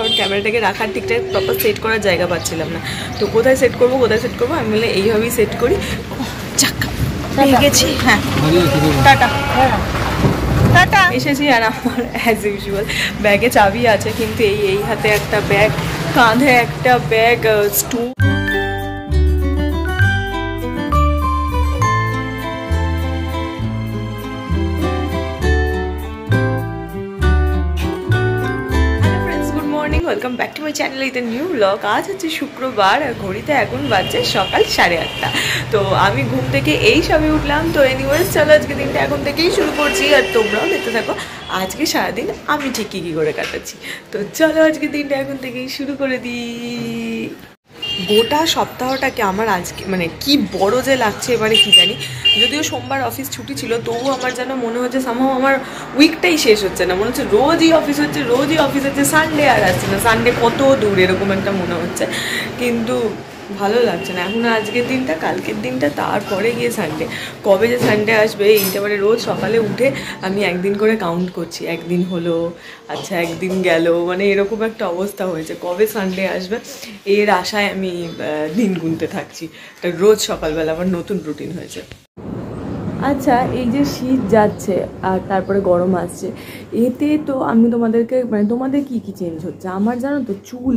কারণ ক্যামেরাটাকে রাখার ঠিকঠাক প্রপার সেট করার জায়গা পাচ্ছিলাম না। তো কোথায় সেট করবো আমি বলে এইভাবেই সেট করি। চাকা পেয়ে গেছি। হ্যাঁ, টাটা টাটা। এসেছি আর আমার অ্যাজ ইউজুয়াল ব্যাগে চাবি আছে, কিন্তু এই হাতে একটা ব্যাগ, কাঁধে একটা bag, স্টুল। Welcome back to my channel with a new blog. আজ হচ্ছে শুক্রবার আর ঘড়িতে এখন বাজছে সকাল 8:30। তো আমি ঘুম থেকে এই সবে উঠলাম। তো এনিওয়েজ চলো আজকে দিনটা এখন থেকেই শুরু করছি, আর তোমরাও দেখতে থাকো আজকে সারাদিন আমি ঠিক কী করে কাটাচ্ছি। তো চলো আজকে দিনটা এখন থেকেই শুরু করে দিই। গোটা সপ্তাহটাকে আমার আজকে মানে কি বড় যে লাগছে এবারে কি জানি। যদিও সোমবার অফিস ছুটি ছিল, তবুও আমার যেন মনে হচ্ছে সামহাও আমার উইকটাই শেষ হচ্ছে না। মনে হচ্ছে রোজই অফিস হচ্ছে, সানডে আর আসছে না, সানডে কত দূর এরকম একটা মনে হচ্ছে। কিন্তু ভালো লাগছে না এখন। আজকের দিনটা, কালকের দিনটা, তারপরে গিয়ে সানডে। কবে যে সানডে আসবে এইটা মানে রোজ সকালে উঠে আমি একদিন করে কাউন্ট করছি, একদিন হলো, আচ্ছা একদিন গেল, মানে এরকম একটা অবস্থা হয়েছে। কবে সানডে আসবে এর আশায় আমি দিন গুনতে থাকছি। রোজ সকালবেলা আমার নতুন রুটিন হয়েছে। আচ্ছা, এই যে শীত যাচ্ছে আর তারপরে গরম আসছে, এতে তো আমি তোমাদেরকে মানে তোমাদের কী কী চেঞ্জ হচ্ছে আমার জানো তো? চুল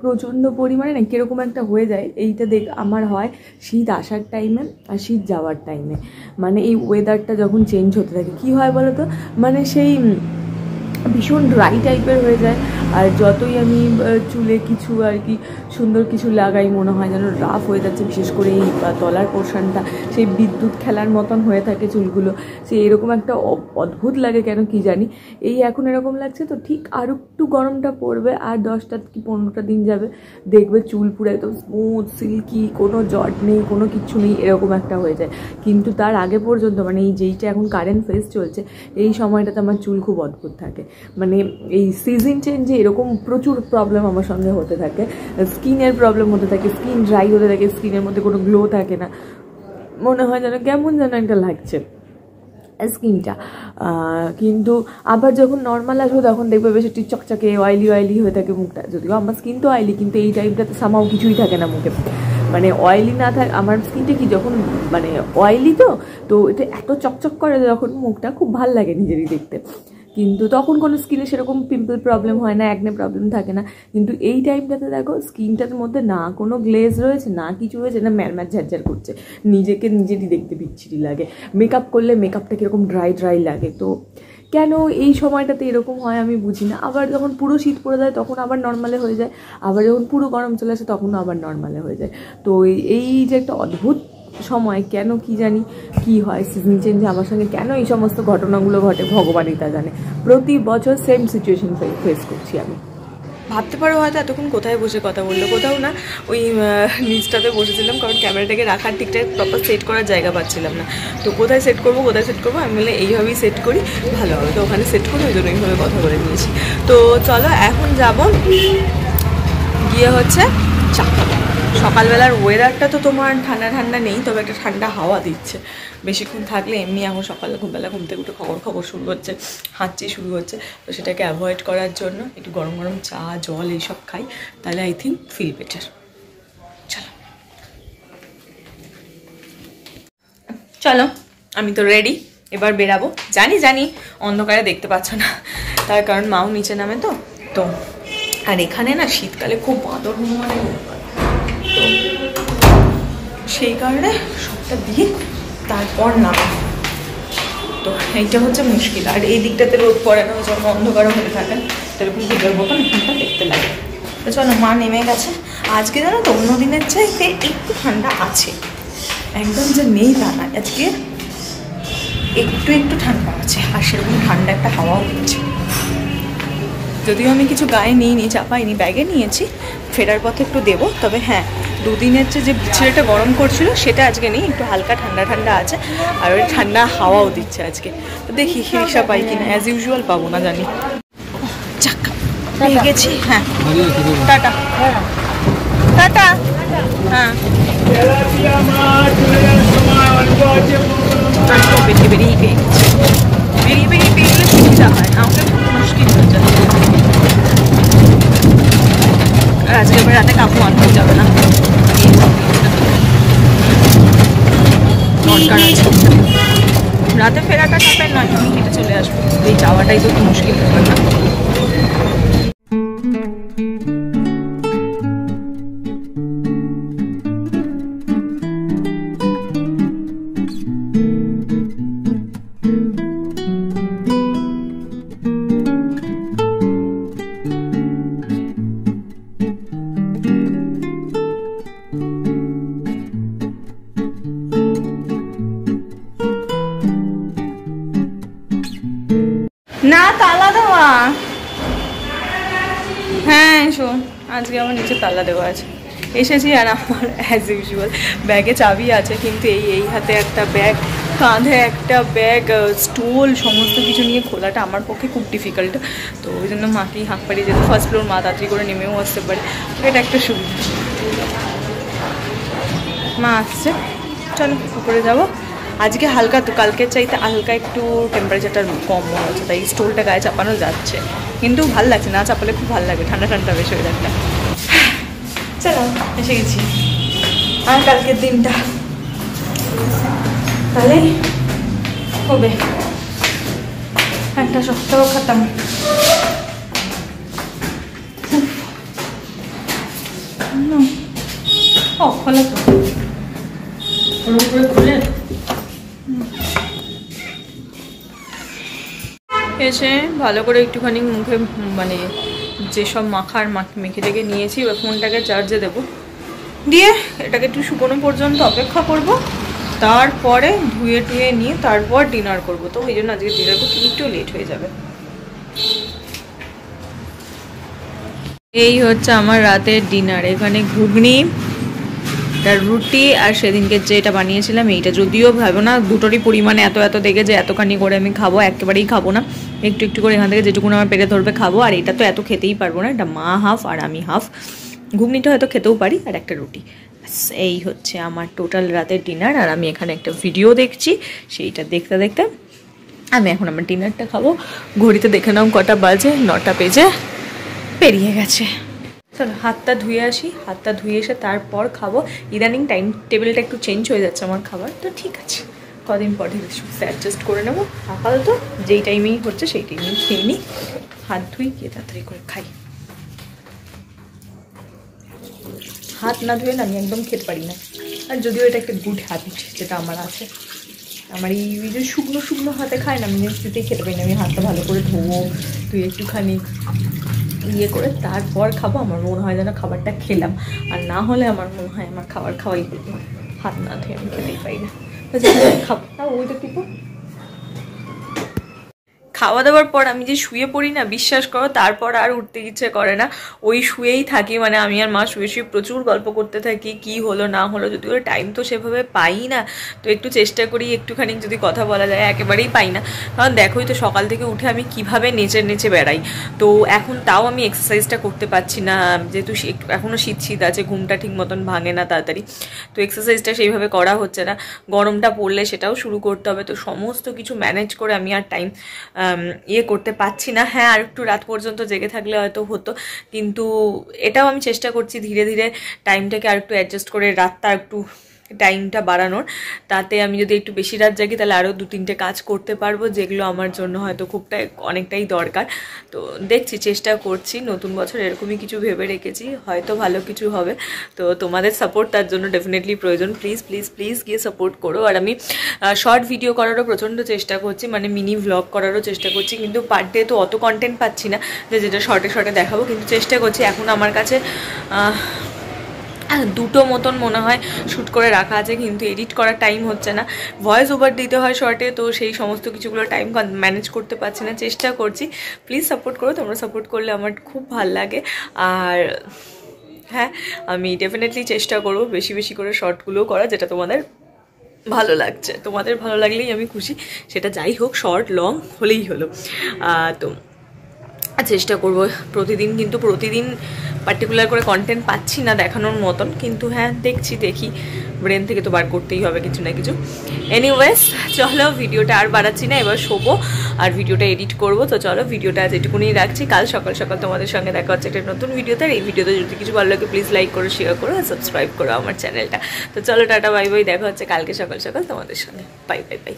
প্রচণ্ড পরিমাণে না কীরকম একটা হয়ে যায়। এইটা আমার হয় শীত আসার টাইমে আর শীত যাওয়ার টাইমে, মানে এই ওয়েদারটা যখন চেঞ্জ হতে থাকে কী হয় বলো তো, মানে সেই ভীষণ ড্রাই টাইপের হয়ে যায়। আর যতই আমি চুলে কিছু আর কি সুন্দর কিছু লাগাই মনে হয় যেন রাফ হয়ে যাচ্ছে, বিশেষ করে এই তলার পোর্শনটা সেই বিদ্যুৎ খেলার মতন হয়ে থাকে চুলগুলো। সে এরকম একটা অদ্ভুত লাগে কেন কি জানি। এই এখন এরকম লাগছে, তো ঠিক আর একটু গরমটা পড়বে আর 10টা কি 15টা দিন যাবে, দেখবে চুল পুরো একদম স্মুথ সিল্কি, কোনো জট নেই, কোনো কিছু নেই, এরকম একটা হয়ে যায়। কিন্তু তার আগে পর্যন্ত মানে এই যেইটা এখন কারেন্ট ফেজ চলছে এই সময়টাতে আমার চুল খুব অদ্ভুত থাকে। মানে এই সিজন চেঞ্জে এরকম প্রচুর প্রবলেম আমার সঙ্গে হতে থাকে, স্কিনের প্রবলেম হতে থাকে, স্কিন ড্রাই হতে থাকে, স্কিনের মধ্যে কোনো গ্লো থাকে না, মনে হয় যেন কেমন যেন একটা লাগছে স্কিনটা। কিন্তু আবার যখন নর্মাল আসবে তখন দেখবে বেশ একটু চকচকে অয়েলি হয়ে থাকে মুখটা। যদিও আমার স্কিন তো অয়েলি, কিন্তু এই টাইমটাতে সামাও কিছুই থাকে না মুখে, মানে অয়েলি না থাকে আমার স্কিনটা। কি যখন মানে অয়েলি তো এটা এত চকচক করে যখন মুখটা, খুব ভাল লাগে নিজেরই দেখতে। কিন্তু তখন কোনো স্কিনে সেরকম পিম্পল প্রবলেম হয় না, অ্যাকনে প্রবলেম থাকে না। কিন্তু এই টাইমটাতে দেখো স্কিনটার মধ্যে না কোনো গ্লেজ রয়েছে, না কিছু হয়েছে, না ম্যারম্যার ঝারঝার করছে, নিজেরই দেখতে বিচ্ছিরি লাগে। মেকআপ করলে মেকআপটা কীরকম ড্রাই লাগে। তো কেন এই সময়টাতে এরকম হয় আমি বুঝি না। আবার যখন পুরো শীত পড়ে যায় তখন আবার নর্মালে হয়ে যায়, আবার যখন পুরো গরম চলে আসে তখনও আবার নর্মালে হয়ে যায়। তো এই যে একটা অদ্ভুত সময়, কেন কি জানি কি হয় সিজন চেঞ্জে আমার সঙ্গে, কেন এই সমস্ত ঘটনাগুলো ঘটে ভগবানই তা জানে। প্রতি বছর সেম সিচুয়েশন ফেস করছি আমি। ভাবতে পারো হয়তো এতক্ষণ কোথায় বসে কথা বললো, কোথাও না, ওই নিচটাতে বসেছিলাম, কারণ ক্যামেরাটাকে রাখার ঠিকঠাক প্রপার সেট করার জায়গা পাচ্ছিলাম না। তো কোথায় সেট করবো আমি বলে এইভাবেই সেট করি, ভালো হবে। তো ওখানে সেট করে ওই জন্য এইভাবে কথা বলে নিয়েছি। তো চলো এখন যাব গিয়ে হচ্ছে চাকা। সকালবেলার ওয়েদারটা তো তোমার ঠান্ডা নেই, তবে একটা ঠান্ডা হাওয়া দিচ্ছে। বেশিক্ষণ থাকলে এমনি এখন সকালবেলা ঘুম থেকে উঠে খবর শুরু হচ্ছে, হাঁচি শুরু হচ্ছে। তো সেটাকে অ্যাভয়েড করার জন্য একটু গরম চা জল এইসব খাই, তাহলে আই থিঙ্ক ফিল বেটার। চলো আমি তো রেডি, এবার বেরাবো। জানি অন্ধকারে দেখতে পাচ্ছ না, তার কারণ মাও নিচে নামে তো আর এখানে না শীতকালে খুব বাঁদর মানে, তো সেই কারণে সবটা দিয়ে তারপর নামে। তো এইটা হচ্ছে মুশকিল। আর এই দিকটাতে রোদ পড়ে না, যখন অন্ধকার হয়ে থাকে সেরকম ভিজের মতন এখানটা দেখতে লাগে। তো চলো মা নেমে গেছে। আজকে জানো তো অন্য দিনের চাইতে একটু ঠান্ডা আছে, একদম যে নেই তা না, আজকে একটু ঠান্ডা আছে। আর সেরকম ঠান্ডা একটা হাওয়াও দিচ্ছে। যদিও আমি কিছু গায়ে নিইনি, চাপাইনি, ব্যাগে নিয়েছি, ফেরার পথে একটু দেবো। তবে হ্যাঁ, দুদিনের যে বিছানাটা গরম করছিল সেটা আজকে নেই, একটু হালকা ঠান্ডা আছে। আর ওই ঠান্ডা হাওয়াও দিচ্ছে আজকে। তো দেখি রিক্সা পাই কিনা, অ্যাজ ইউজুয়াল পাবো না জানি। চাকা পেয়ে গেছি। হ্যাঁ, টাটা টাটা। হ্যাঁ বেরিয়ে পেয়ে গেলে সুবিধা হয়, আমাকে খুব মুশকিল হয়ে যায়। আজকে রাতে কাকু আনতেও যাবে না, দরকার আছে। রাতে ফেরাটা চাপের নয়, আমি হেঁটে চলে আসবো, এই যাওয়াটাই তো মুশকিল ব্যাপার না। না তালা দেওয়া, হ্যাঁ শোন আজকে আমার নিচে তালা দেওয়া আছে। এসেছি আর আমার অ্যাজ ইউজুয়াল ব্যাগে চাবি আছে, কিন্তু এই হাতে একটা ব্যাগ, কাঁধে একটা ব্যাগ, স্টোল, সমস্ত কিছু নিয়ে খোলাটা আমার পক্ষে খুব ডিফিকাল্ট। তো ওই জন্য মাকেই হাঁক পাড়িয়ে যেতে, ফার্স্ট ফ্লোর মা তাড়াতাড়ি করে নেমেও আসতে পারে, এটা একটা সুবিধা। মা আসছে, চলো উপরে যাবো। আজকে হালকা, তো কালকের চাইতে হালকা একটু টেম্পারেচারটা কম মনে হচ্ছে, তাই স্টোলটা গায়ে চাপানো যাচ্ছে, কিন্তু ভালো লাগছে না চাপালে, খুব ভালো লাগে, ঠান্ডা ঠান্ডা বেশ হয়ে যাচ্ছে। চলো এসে গেছি, আর কালকের দিনটা তাহলে হবে একটা সপ্তাহ খতম। ও খোলা তো, খুলে এসে ভালো করে একটুখানি মুখে মানে যেসব মাখার মেখে টেকে নিয়েছি, ওই ফোনটাকে চার্জে দেবো, দিয়ে এটাকে একটু শুকনো পর্যন্ত অপেক্ষা করব, তারপরে ধুয়ে টুয়ে নিয়ে তারপর ডিনার করব। তো ওই জন্য আজকে ডিনার করতে একটু লেট হয়ে যাবে। এই হচ্ছে আমার রাতের ডিনার, এখানে ঘুগনি, রুটি, আর সেদিনকে যেটা বানিয়েছিলাম এইটা, যদিও ভাবো না দুটোরই পরিমাণে এত এত দেখে যে এতখানি করে আমি খাবো, একেবারেই খাবো না, একটু একটু করে এখান থেকে যেটুকুন আমার পেটে ধরবে খাবো। আর এটা তো এত খেতেই পারবো না, এটা মা হাফ আর আমি হাফ, ঘুগনিটা হয়তো খেতেও পারি, আর একটা রুটি। এই হচ্ছে আমার টোটাল রাতের ডিনার। আর আমি এখানে একটা ভিডিও দেখছি, সেইটা দেখতে দেখতে আমি এখন আমার ডিনারটা খাবো। ঘড়িতে দেখে নাও কটা বাজে, 9টা বেজে পেরিয়ে গেছে। চলো হাতটা ধুয়ে আসি, হাতটা ধুয়ে এসে তারপর খাবো। ইদানিং টাইম টেবিলটা একটু চেঞ্জ হয়ে যাচ্ছে আমার খাবার, তো ঠিক আছে কদিন পর ধীরে সুস্থে অ্যাডজাস্ট করে নেবো। আপাতত যেই টাইমেই হচ্ছে সেই টাইমেই খেয়ে নিই, হাত ধুই গিয়ে তাড়াতাড়ি করে খাই। হাত না ধুয়ে না আমি একদম খেতে পারি না, আর যদিও এটা একটা গুড হ্যাবিট যেটা আমার আছে, আমার এই যে শুকনো শুকনো হাতে খায় না, আমি কিছুতেই খেতে পারি না। আমি হাতটা ভালো করে ধোবো, তুই একটুখানি ইয়ে করে তারপর খাবো, আমার মনে হয় যেন খাবারটা খেলাম, আর না হলে আমার মনে হয় আমার খাবার খাওয়াই হতো, হাত না ধুয়ে আমি খেতেই পারি না। খাবো না ওইটা টিপো। খাওয়া দাওয়ার পর আমি যে শুয়ে পড়ি না, বিশ্বাস করো তারপর আর উঠতে ইচ্ছে করে না, ওই শুয়েই থাকি। মানে আমি আর মা শুয়ে শুয়ে প্রচুর গল্প করতে থাকি, কি হলো না হলো, যদিও টাইম তো সেভাবে পাই না, তো একটু চেষ্টা করি একটুখানি যদি কথা বলা যায়, একেবারেই পাই না। কারণ দেখোই তো সকাল থেকে উঠে আমি কিভাবে নেচে নেচে বেড়াই, তো এখন তাও আমি এক্সারসাইজটা করতে পারছি না, যেহেতু এখনও শীত শীত আছে, ঘুমটা ঠিক মতন ভাঙে না তাড়াতাড়ি, তো এক্সারসাইজটা সেইভাবে করা হচ্ছে না। গরমটা পড়লে সেটাও শুরু করতে হবে, তো সমস্ত কিছু ম্যানেজ করে আমি আর টাইম ইয়ে করতে পারছি না। হ্যাঁ আর একটু রাত পর্যন্ত জেগে থাকলে হয়তো হতো, কিন্তু এটাও আমি চেষ্টা করছি ধীরে ধীরে টাইমটাকে আর একটু অ্যাডজাস্ট করে রাতটা একটু টাইমটা বাড়ানোর, তাতে আমি যদি একটু বেশি রাত জাগি তাহলে আরও 2-3টে কাজ করতে পারবো, যেগুলো আমার জন্য হয়তো অনেকটাই দরকার। তো দেখছি, চেষ্টা করছি, নতুন বছর এরকমই কিছু ভেবে রেখেছি, হয়তো ভালো কিছু হবে। তো তোমাদের সাপোর্ট তার জন্য ডেফিনেটলি প্রয়োজন, প্লিজ প্লিজ প্লিজ গিয়ে সাপোর্ট করো। আর আমি শর্ট ভিডিও করারও প্রচণ্ড চেষ্টা করছি, মানে মিনি ভ্লগ করারও চেষ্টা করছি, কিন্তু পার ডে তো অত কন্টেন্ট পাচ্ছি না যেটা শর্টে শর্টে দেখাবো, কিন্তু চেষ্টা করছি। এখন আমার কাছে 2টো মতন মনে হয় শ্যুট করে রাখা আছে, কিন্তু এডিট করার টাইম হচ্ছে না, ভয়েস ওভার দিতে হয় শর্টে, তো সেই সমস্ত কিছুগুলো টাইম ম্যানেজ করতে পারছি না, চেষ্টা করছি। প্লিজ সাপোর্ট করো, তোমরা সাপোর্ট করলে আমার খুব ভাল লাগে। আর হ্যাঁ আমি ডেফিনেটলি চেষ্টা করব বেশি বেশি করে শর্টগুলো করা, যেটা তোমাদের ভালো লাগছে, তোমাদের ভালো লাগলেই আমি খুশি, সেটা যাই হোক শর্ট লং হলেই হলো। তো চেষ্টা করব প্রতিদিন, কিন্তু প্রতিদিন পার্টিকুলার করে কন্টেন্ট পাচ্ছি না দেখানোর মতন, কিন্তু হ্যাঁ দেখি ব্রেন থেকে তো বার করতেই হবে কিছু না কিছু। এনিওয়েজ চলো ভিডিওটা আর বাড়াচ্ছি না, এবার শোবো আর ভিডিওটা এডিট করবো। তো চলো ভিডিওটা আজ এটুকুনি রাখছি, কাল সকাল সকাল তোমাদের সঙ্গে দেখা হচ্ছে একটা নতুন ভিডিওতে। আর এই ভিডিওতে যদি কিছু ভালো লাগে প্লিজ লাইক করো, শেয়ার করো আর সাবস্ক্রাইব করো আমার চ্যানেলটা। তো চলো টাটা বাই বাই, দেখা হচ্ছে কালকে সকাল সকাল তোমাদের সঙ্গে। Bye bye bye.